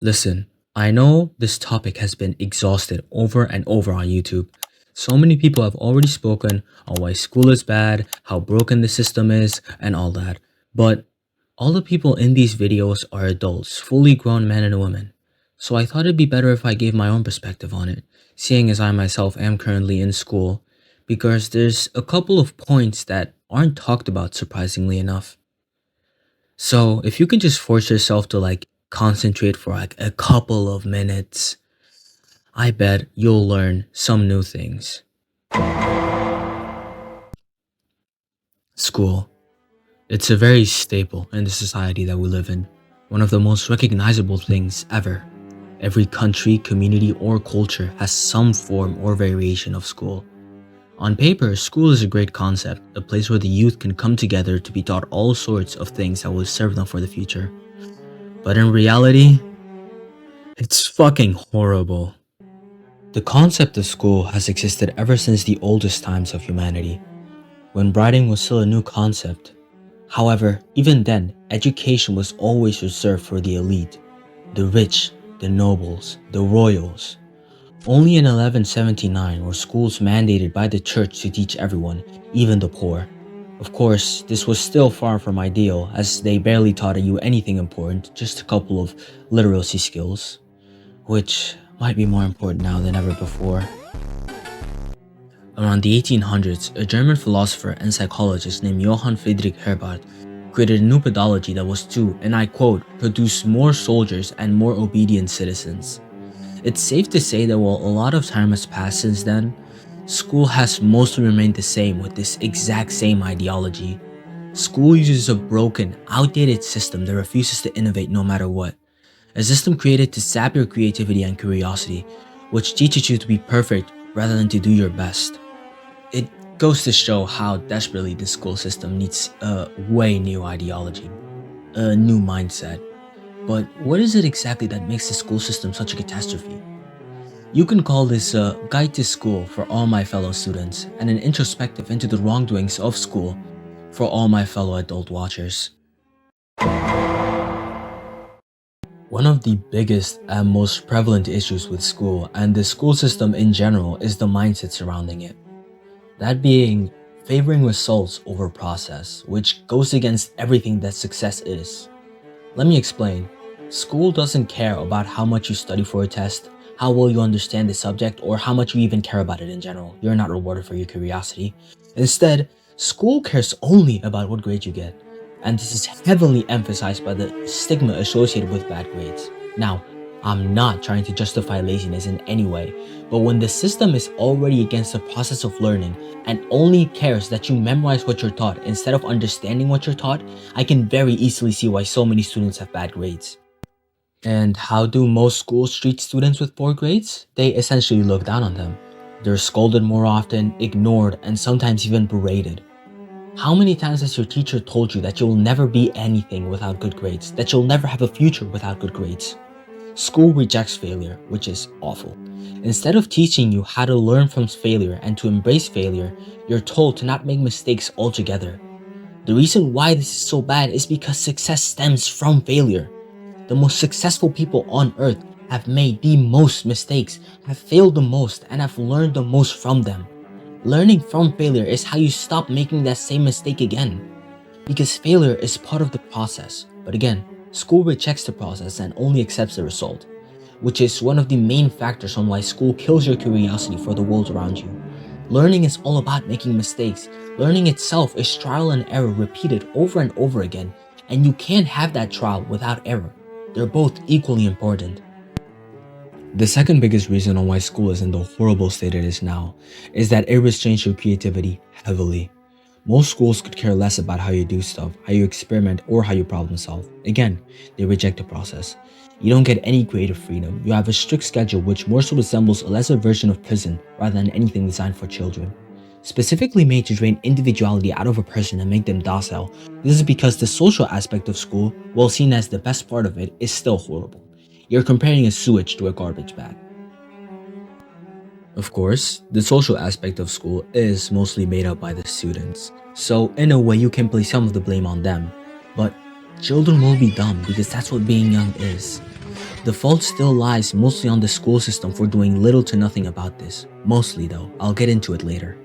Listen, I know this topic has been exhausted over and over on YouTube. So many people have already spoken on why school is bad, how broken the system is, and all that. But all the people in these videos are adults, fully grown men and women. So I thought it'd be better if I gave my own perspective on it, seeing as I myself am currently in school, because there's a couple of points that aren't talked about surprisingly enough. So if you can just force yourself to concentrate for like a couple of minutes, I bet you'll learn some new things. School. It's a very staple in the society that we live in. One of the most recognizable things ever. Every country, community, or culture has some form or variation of school. On paper, school is a great concept, a place where the youth can come together to be taught all sorts of things that will serve them for the future. But in reality, it's fucking horrible. The concept of school has existed ever since the oldest times of humanity, when writing was still a new concept. However, even then, education was always reserved for the elite, the rich, the nobles, the royals. Only in 1179 were schools mandated by the church to teach everyone, even the poor. Of course, this was still far from ideal, as they barely taught you anything important, just a couple of literacy skills, which might be more important now than ever before. Around the 1800s, a German philosopher and psychologist named Johann Friedrich Herbart created a new pedagogy that was to, and I quote, produce more soldiers and more obedient citizens. It's safe to say that while a lot of time has passed since then, school has mostly remained the same with this exact same ideology. School uses a broken, outdated system that refuses to innovate no matter what. A system created to sap your creativity and curiosity, which teaches you to be perfect rather than to do your best. It goes to show how desperately the school system needs a way new ideology, a new mindset. But what is it exactly that makes the school system such a catastrophe? You can call this a guide to school for all my fellow students and an introspective into the wrongdoings of school for all my fellow adult watchers. One of the biggest and most prevalent issues with school and the school system in general is the mindset surrounding it. That being favoring results over process, which goes against everything that success is. Let me explain. School doesn't care about how much you study for a test, how well you understand the subject, or how much you even care about it in general. You're not rewarded for your curiosity. Instead, school cares only about what grade you get. And this is heavily emphasized by the stigma associated with bad grades. Now, I'm not trying to justify laziness in any way, but when the system is already against the process of learning and only cares that you memorize what you're taught instead of understanding what you're taught, I can very easily see why so many students have bad grades. And how do most schools treat students with poor grades? They essentially look down on them. They're scolded more often, ignored, and sometimes even berated. How many times has your teacher told you that you'll never be anything without good grades, that you'll never have a future without good grades? School rejects failure, which is awful. Instead of teaching you how to learn from failure and to embrace failure, you're told to not make mistakes altogether. The reason why this is so bad is because success stems from failure. The most successful people on earth have made the most mistakes, have failed the most, and have learned the most from them. Learning from failure is how you stop making that same mistake again. Because failure is part of the process. But again, school rejects the process and only accepts the result, which is one of the main factors on why school kills your curiosity for the world around you. Learning is all about making mistakes. Learning itself is trial and error repeated over and over again, and you can't have that trial without error. They're both equally important. The second biggest reason on why school is in the horrible state it is now is that it restrains your creativity heavily. Most schools could care less about how you do stuff, how you experiment, or how you problem solve. Again, they reject the process. You don't get any creative freedom. You have a strict schedule which more so resembles a lesser version of prison rather than anything designed for children. Specifically made to drain individuality out of a person and make them docile. This is because the social aspect of school, while seen as the best part of it, is still horrible. You're comparing a sewage to a garbage bag. Of course, the social aspect of school is mostly made up by the students, so in a way you can place some of the blame on them. But children will be dumb because that's what being young is. The fault still lies mostly on the school system for doing little to nothing about this. Mostly though, I'll get into it later.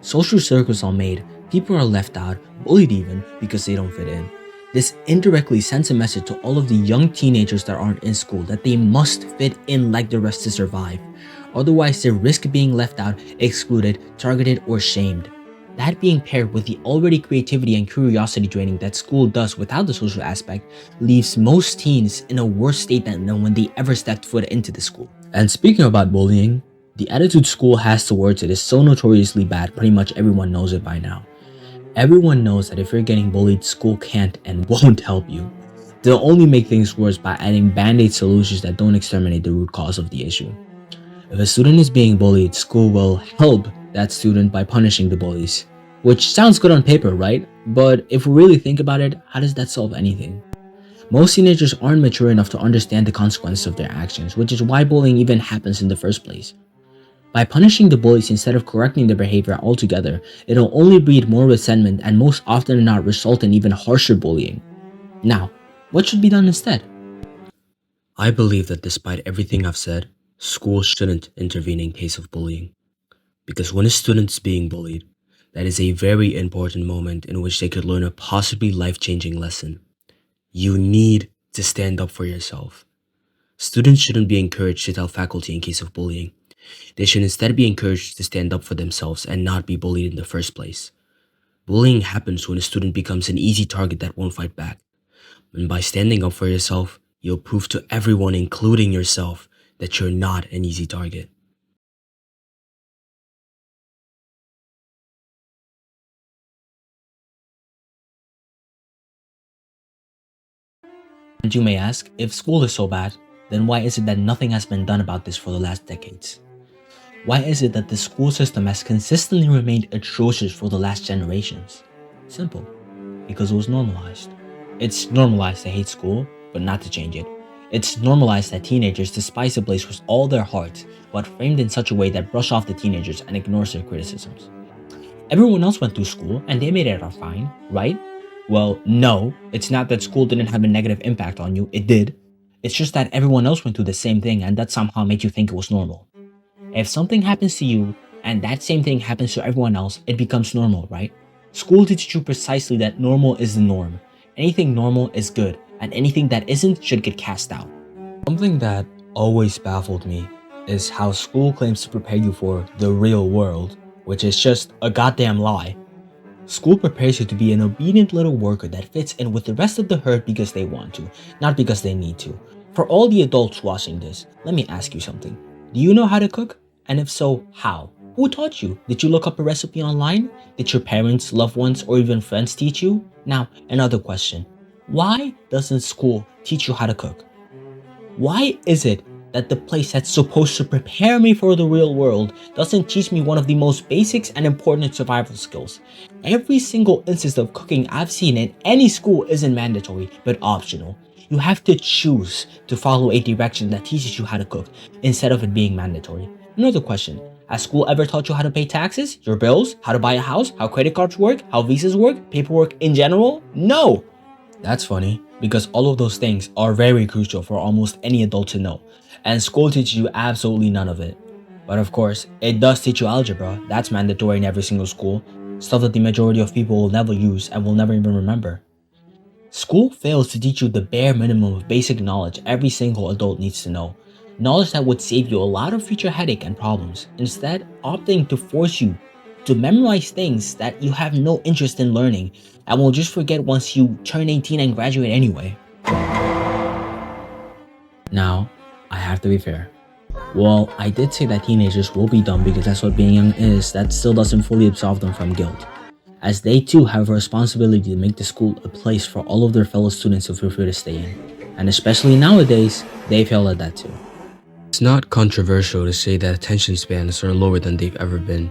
Social circles are made, people are left out, bullied even, because they don't fit in. This indirectly sends a message to all of the young teenagers that aren't in school that they must fit in like the rest to survive. Otherwise, they risk being left out, excluded, targeted, or shamed. That being paired with the already creativity and curiosity draining that school does without the social aspect leaves most teens in a worse state than when they ever stepped foot into the school. And speaking about bullying, the attitude school has towards it is so notoriously bad, pretty much everyone knows it by now. Everyone knows that if you're getting bullied, school can't and won't help you. They'll only make things worse by adding band-aid solutions that don't exterminate the root cause of the issue. If a student is being bullied, school will help that student by punishing the bullies. Which sounds good on paper, right? But if we really think about it, how does that solve anything? Most teenagers aren't mature enough to understand the consequences of their actions, which is why bullying even happens in the first place. By punishing the bullies instead of correcting their behavior altogether, it'll only breed more resentment and most often than not result in even harsher bullying. Now, what should be done instead? I believe that despite everything I've said, schools shouldn't intervene in case of bullying. Because when a student is being bullied, that is a very important moment in which they could learn a possibly life-changing lesson. You need to stand up for yourself. Students shouldn't be encouraged to tell faculty in case of bullying. They should instead be encouraged to stand up for themselves and not be bullied in the first place. Bullying happens when a student becomes an easy target that won't fight back. And by standing up for yourself, you'll prove to everyone, including yourself, that you're not an easy target. And you may ask, if school is so bad, then why is it that nothing has been done about this for the last decades? Why is it that the school system has consistently remained atrocious for the last generations? Simple. Because it was normalized. It's normalized to hate school, but not to change it. It's normalized that teenagers despise the place with all their hearts, but framed in such a way that brush off the teenagers and ignores their criticisms. Everyone else went through school and they made it out fine, right? Well, no, it's not that school didn't have a negative impact on you, it did. It's just that everyone else went through the same thing and that somehow made you think it was normal. If something happens to you and that same thing happens to everyone else, it becomes normal, right? School teaches you precisely that normal is the norm. Anything normal is good, and anything that isn't should get cast out. Something that always baffled me is how school claims to prepare you for the real world, which is just a goddamn lie. School prepares you to be an obedient little worker that fits in with the rest of the herd because they want to, not because they need to. For all the adults watching this, let me ask you something. Do you know how to cook? And if so, how? Who taught you? Did you look up a recipe online? Did your parents, loved ones, or even friends teach you? Now, another question. Why doesn't school teach you how to cook? Why is it that the place that's supposed to prepare me for the real world doesn't teach me one of the most basics and important survival skills? Every single instance of cooking I've seen in any school isn't mandatory, but optional. You have to choose to follow a direction that teaches you how to cook instead of it being mandatory. Another question. Has school ever taught you how to pay taxes, your bills, how to buy a house, how credit cards work, how visas work, paperwork in general? No! That's funny, because all of those things are very crucial for almost any adult to know, and school teaches you absolutely none of it. But of course, it does teach you algebra. That's mandatory in every single school, stuff that the majority of people will never use and will never even remember. School fails to teach you the bare minimum of basic knowledge every single adult needs to know. Knowledge that would save you a lot of future headache and problems, instead opting to force you to memorize things that you have no interest in learning and will just forget once you turn 18 and graduate anyway. Now, I have to be fair. Well, I did say that teenagers will be dumb because that's what being young is. That still doesn't fully absolve them from guilt, as they too have a responsibility to make the school a place for all of their fellow students to feel free to stay in. And especially nowadays, they fail at that too. It's not controversial to say that attention spans are lower than they've ever been,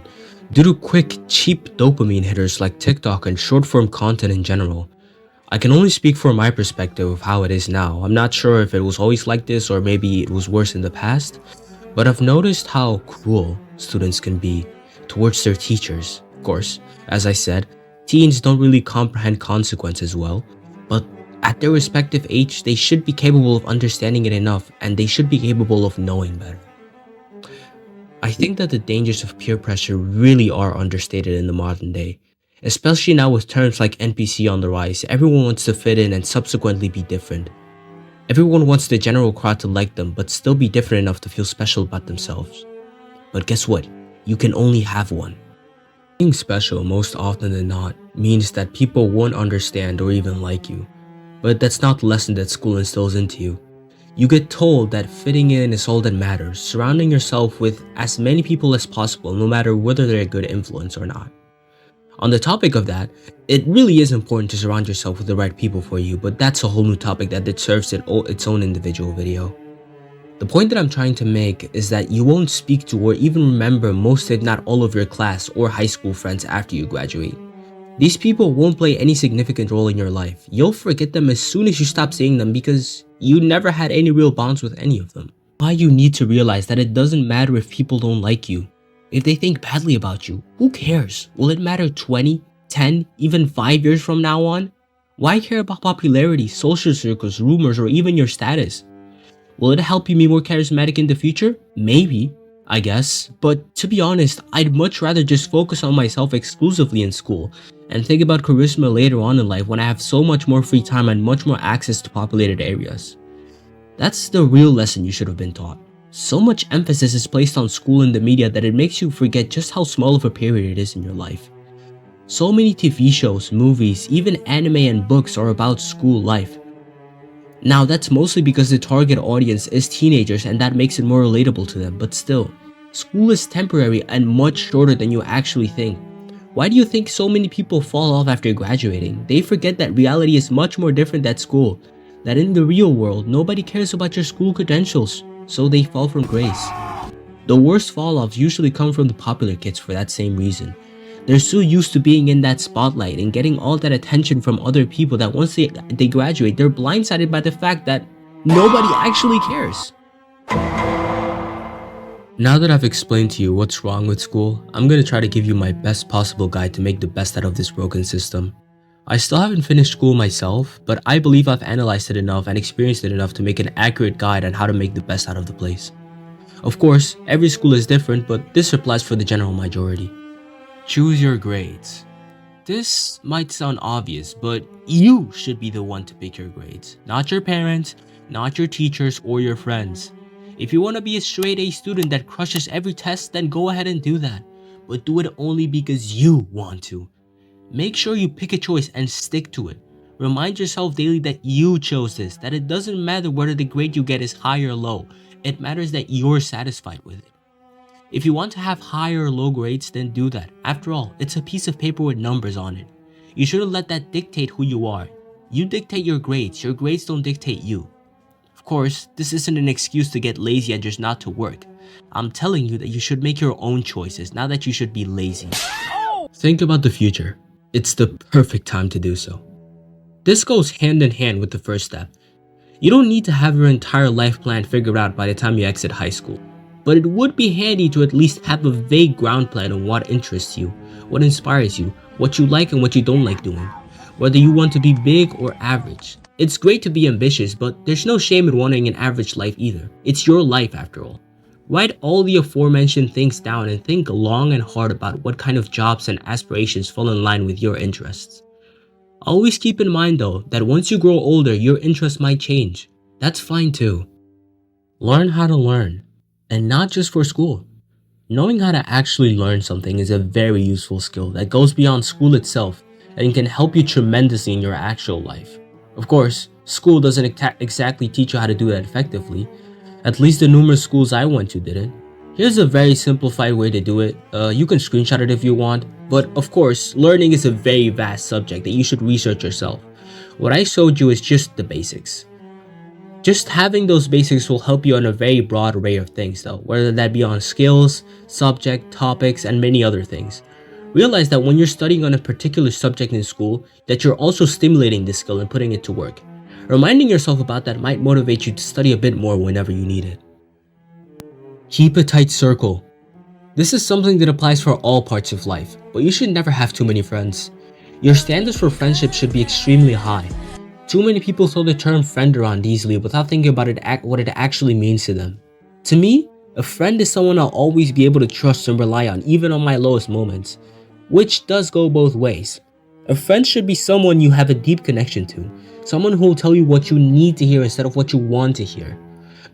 due to quick, cheap dopamine hitters like TikTok and short-form content in general. I can only speak from my perspective of how it is now. I'm not sure if it was always like this or maybe it was worse in the past, but I've noticed how cruel students can be towards their teachers. Of course, as I said, teens don't really comprehend consequences well, but At their respective age, they should be capable of understanding it enough, and they should be capable of knowing better. I think that the dangers of peer pressure really are understated in the modern day. Especially now with terms like NPC on the rise, everyone wants to fit in and subsequently be different. Everyone wants the general crowd to like them, but still be different enough to feel special about themselves. But guess what? You can only have one. Being special, most often than not, means that people won't understand or even like you. But that's not the lesson that school instills into you. You get told that fitting in is all that matters, surrounding yourself with as many people as possible, no matter whether they're a good influence or not. On the topic of that, it really is important to surround yourself with the right people for you, but that's a whole new topic that deserves its own individual video. The point that I'm trying to make is that you won't speak to or even remember most if not all of your class or high school friends after you graduate. These people won't play any significant role in your life. You'll forget them as soon as you stop seeing them because you never had any real bonds with any of them. Why you need to realize that it doesn't matter if people don't like you. If they think badly about you, who cares? Will it matter 20, 10, even 5 years from now on? Why care about popularity, social circles, rumors, or even your status? Will it help you be more charismatic in the future? Maybe, I guess. But to be honest, I'd much rather just focus on myself exclusively in school and think about charisma later on in life when I have so much more free time and much more access to populated areas. That's the real lesson you should have been taught. So much emphasis is placed on school and the media that it makes you forget just how small of a period it is in your life. So many TV shows, movies, even anime and books are about school life. Now that's mostly because the target audience is teenagers and that makes it more relatable to them, but still, school is temporary and much shorter than you actually think. Why do you think so many people fall off after graduating? They forget that reality is much more different at school, that in the real world, nobody cares about your school credentials, so they fall from grace. The worst fall-offs usually come from the popular kids for that same reason. They're so used to being in that spotlight and getting all that attention from other people that once they graduate, they're blindsided by the fact that nobody actually cares. Now that I've explained to you what's wrong with school, I'm going to try to give you my best possible guide to make the best out of this broken system. I still haven't finished school myself, but I believe I've analyzed it enough and experienced it enough to make an accurate guide on how to make the best out of the place. Of course, every school is different, but this applies for the general majority. Choose your grades. This might sound obvious, but you should be the one to pick your grades, not your parents, not your teachers, or your friends. If you want to be a straight A student that crushes every test, then go ahead and do that, but do it only because you want to. Make sure you pick a choice and stick to it. Remind yourself daily that you chose this, that it doesn't matter whether the grade you get is high or low. It matters that you're satisfied with it. If you want to have high or low grades, then do that. After all, it's a piece of paper with numbers on it. You shouldn't let that dictate who you are. You dictate your grades don't dictate you. Of course, this isn't an excuse to get lazy and just not to work. I'm telling you that you should make your own choices, not that you should be lazy. Think about the future. It's the perfect time to do so. This goes hand in hand with the first step. You don't need to have your entire life plan figured out by the time you exit high school. But it would be handy to at least have a vague ground plan on what interests you, what inspires you, what you like and what you don't like doing, whether you want to be big or average. It's great to be ambitious, but there's no shame in wanting an average life either. It's your life after all. Write all the aforementioned things down and think long and hard about what kind of jobs and aspirations fall in line with your interests. Always keep in mind though that once you grow older, your interests might change. That's fine too. Learn how to learn, and not just for school. Knowing how to actually learn something is a very useful skill that goes beyond school itself and can help you tremendously in your actual life. Of course, school doesn't exactly teach you how to do that effectively. At least the numerous schools I went to didn't. Here's a very simplified way to do it. You can screenshot it if you want, but of course, learning is a very vast subject that you should research yourself. What I showed you is just the basics. Just having those basics will help you on a very broad array of things though, whether that be on skills, subject, topics, and many other things. Realize that when you're studying on a particular subject in school, that you're also stimulating this skill and putting it to work. Reminding yourself about that might motivate you to study a bit more whenever you need it. Keep a tight circle. This is something that applies for all parts of life, but you should never have too many friends. Your standards for friendship should be extremely high. Too many people throw the term friend around easily without thinking about what it actually means to them. To me, a friend is someone I'll always be able to trust and rely on, even on my lowest moments, which does go both ways. A friend should be someone you have a deep connection to, someone who will tell you what you need to hear instead of what you want to hear.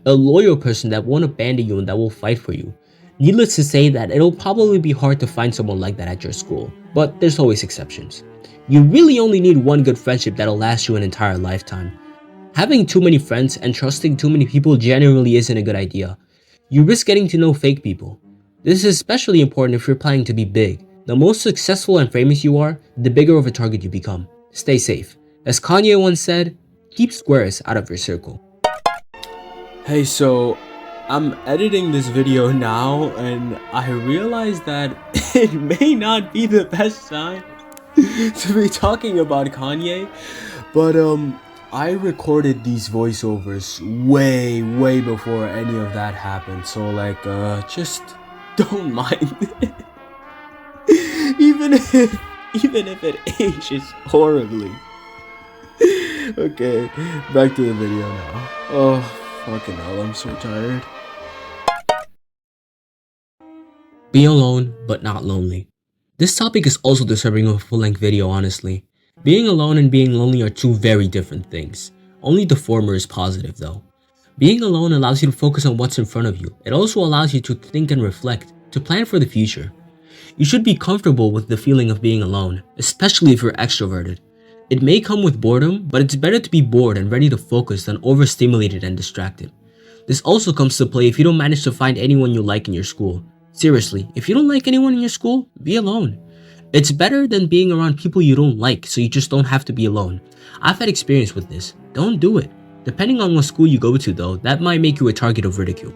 A loyal person that won't abandon you and that will fight for you. Needless to say that it'll probably be hard to find someone like that at your school, but there's always exceptions. You really only need one good friendship that'll last you an entire lifetime. Having too many friends and trusting too many people generally isn't a good idea. You risk getting to know fake people. This is especially important if you're planning to be big. The more successful and famous you are, the bigger of a target you become. Stay safe. As Kanye once said, keep squares out of your circle. Hey, so I'm editing this video now and I realized that it may not be the best time to be talking about Kanye, but I recorded these voiceovers way before any of that happened, so like just don't mind it. even if it ages horribly. Okay, back to the video now. Oh, fucking hell, I'm so tired. Be alone, but not lonely. This topic is also deserving of a full-length video, honestly. Being alone and being lonely are two very different things. Only the former is positive, though. Being alone allows you to focus on what's in front of you. It also allows you to think and reflect, to plan for the future. You should be comfortable with the feeling of being alone, especially if you're extroverted. It may come with boredom, but it's better to be bored and ready to focus than overstimulated and distracted. This also comes to play if you don't manage to find anyone you like in your school. Seriously, if you don't like anyone in your school, be alone. It's better than being around people you don't like, so you just don't have to be alone. I've had experience with this. Don't do it. Depending on what school you go to though, that might make you a target of ridicule.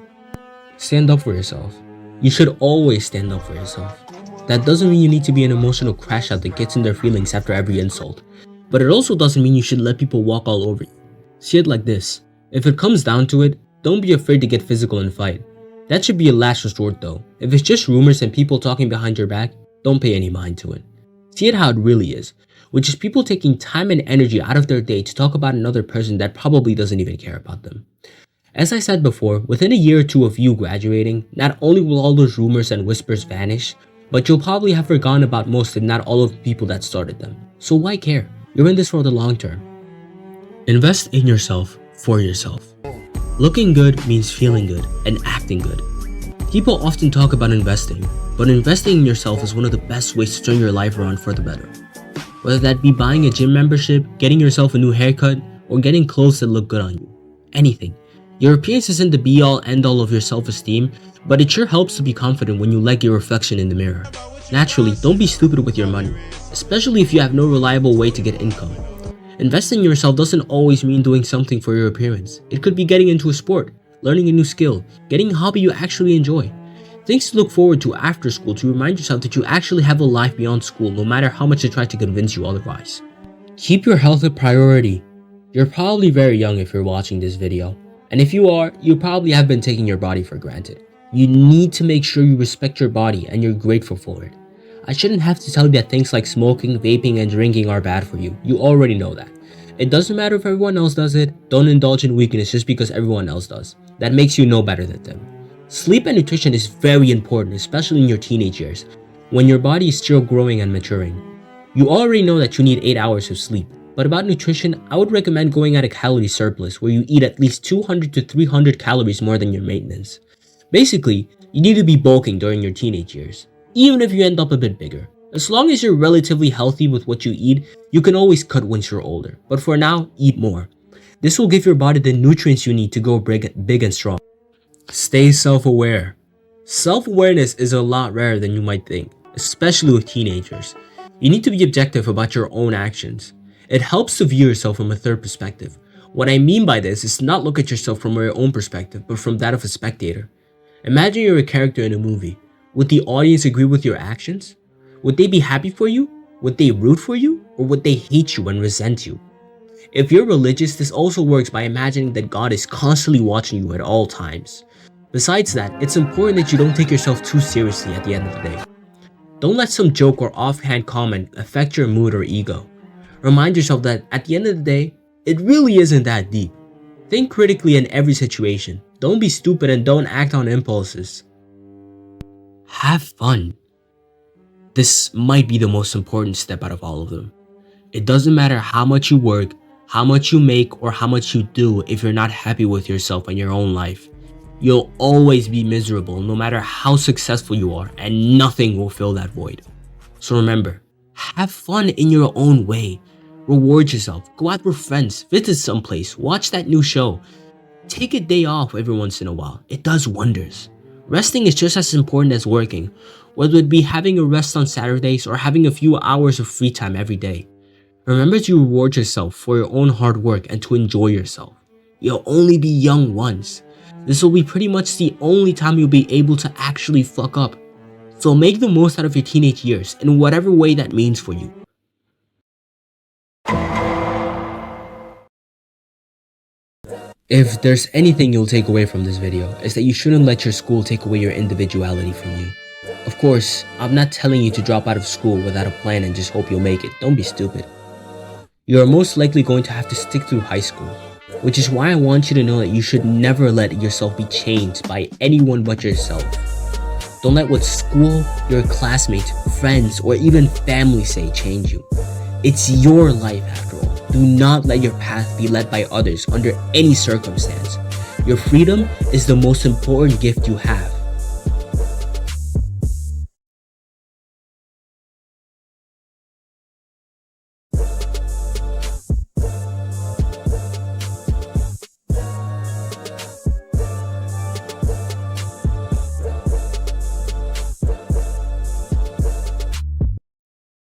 Stand up for yourself. You should always stand up for yourself. That doesn't mean you need to be an emotional crash out that gets in their feelings after every insult. But it also doesn't mean you should let people walk all over you. See it like this. If it comes down to it, don't be afraid to get physical and fight. That should be a last resort though. If it's just rumors and people talking behind your back, don't pay any mind to it. See it how it really is, which is people taking time and energy out of their day to talk about another person that probably doesn't even care about them. As I said before, within a year or two of you graduating, not only will all those rumors and whispers vanish, but you'll probably have forgotten about most if not all of the people that started them. So why care? You're in this for the long term. Invest in yourself for yourself. Looking good means feeling good and acting good. People often talk about investing, but investing in yourself is one of the best ways to turn your life around for the better. Whether that be buying a gym membership, getting yourself a new haircut, or getting clothes that look good on you. Anything. Your appearance isn't the be-all end-all of your self-esteem, but it sure helps to be confident when you like your reflection in the mirror. Naturally, don't be stupid with your money, especially if you have no reliable way to get income. Investing in yourself doesn't always mean doing something for your appearance. It could be getting into a sport, learning a new skill, getting a hobby you actually enjoy. Things to look forward to after school to remind yourself that you actually have a life beyond school no matter how much they try to convince you otherwise. Keep your health a priority. You're probably very young if you're watching this video. And if you are, you probably have been taking your body for granted. You need to make sure you respect your body and you're grateful for it. I shouldn't have to tell you that things like smoking, vaping, and drinking are bad for you. You already know that. It doesn't matter if everyone else does it. Don't indulge in weakness just because everyone else does. That makes you no better than them. Sleep and nutrition is very important, especially in your teenage years, when your body is still growing and maturing. You already know that you need 8 hours of sleep. But about nutrition, I would recommend going at a calorie surplus where you eat at least 200 to 300 calories more than your maintenance. Basically, you need to be bulking during your teenage years, even if you end up a bit bigger. As long as you're relatively healthy with what you eat, you can always cut once you're older. But for now, eat more. This will give your body the nutrients you need to go big and strong. Stay self-aware. Self-awareness is a lot rarer than you might think, especially with teenagers. You need to be objective about your own actions. It helps to view yourself from a third perspective. What I mean by this is not look at yourself from your own perspective, but from that of a spectator. Imagine you're a character in a movie. Would the audience agree with your actions? Would they be happy for you? Would they root for you? Or would they hate you and resent you? If you're religious, this also works by imagining that God is constantly watching you at all times. Besides that, it's important that you don't take yourself too seriously at the end of the day. Don't let some joke or offhand comment affect your mood or ego. Remind yourself that at the end of the day, It really isn't that deep. Think critically in every situation. Don't be stupid and don't act on impulses. Have fun. This might be the most important step out of all of them. It doesn't matter how much you work, how much you make, or how much you do if you're not happy with yourself and your own life. You'll always be miserable no matter how successful you are, and nothing will fill that void. So remember, have fun in your own way. Reward yourself, go out with friends, visit someplace, watch that new show. Take a day off every once in a while. It does wonders. Resting is just as important as working, whether it be having a rest on Saturdays or having a few hours of free time every day. Remember to reward yourself for your own hard work and to enjoy yourself. You'll only be young once. This will be pretty much the only time you'll be able to actually fuck up. So make the most out of your teenage years in whatever way that means for you. If there's anything you'll take away from this video, is that you shouldn't let your school take away your individuality from you. Of course, I'm not telling you to drop out of school without a plan and just hope you'll make it. Don't be stupid. You are most likely going to have to stick through high school, which is why I want you to know that you should never let yourself be changed by anyone but yourself. Don't let what school, your classmates, friends, or even family say change you. It's your life after all. Do not let your path be led by others under any circumstance. Your freedom is the most important gift you have.